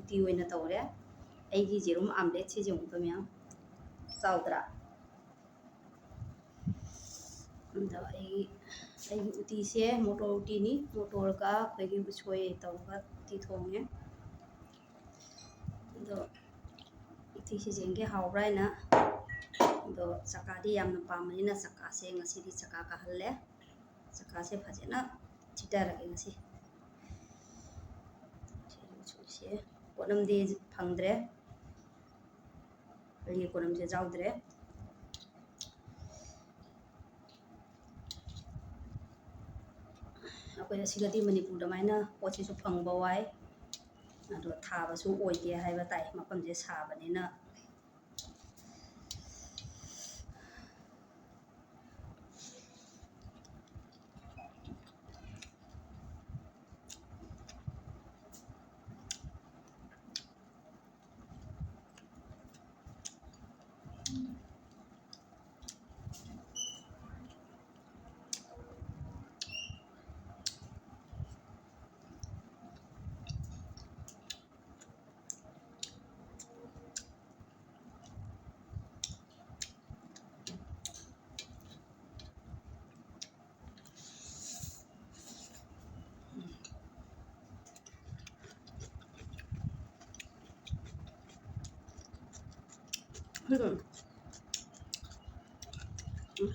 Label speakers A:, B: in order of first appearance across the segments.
A: uti oina tawre aigi jerum omelet se jong to mya chaudra da ai uti se motor uti ni motor ka khoi usoi tawga ti thonge do uti se jenge hawra na do chaka di yamna pamani na chaka se ngasi di chaka ka halle chaka se phajena chitara ke ngasi se konam de phangdre ri konam se jaudre akoina sigati manipur da maina pochi su phangba wai ado thaba su oite haiba tai mapam je sabani na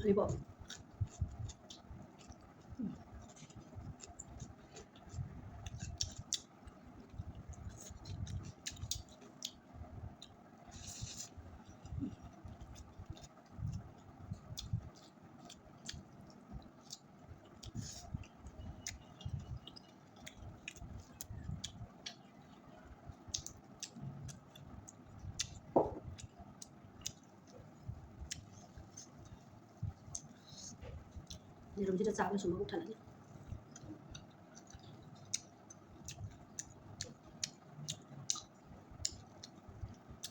A: ribo jerum sida chawle suma uthanani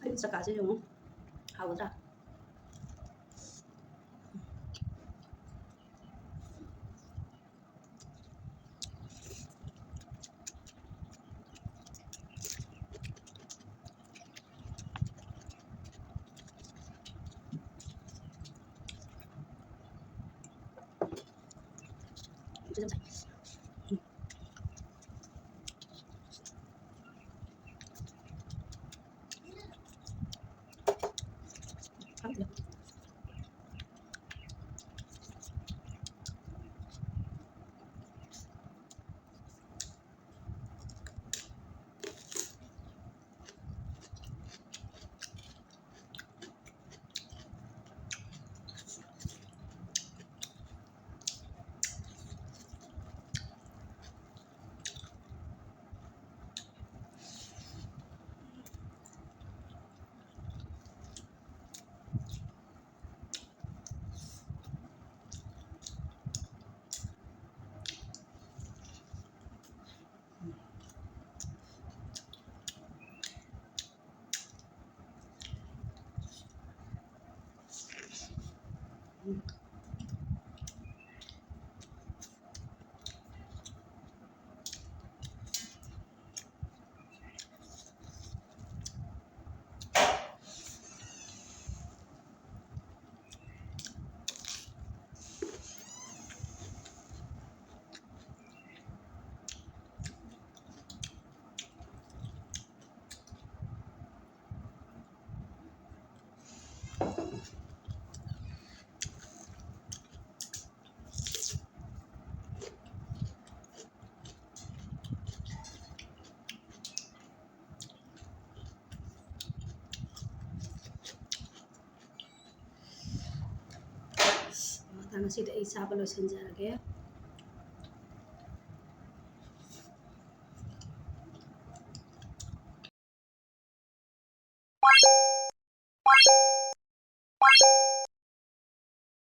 A: ai chaka se jong hawdra ngasi da isa balo senjarage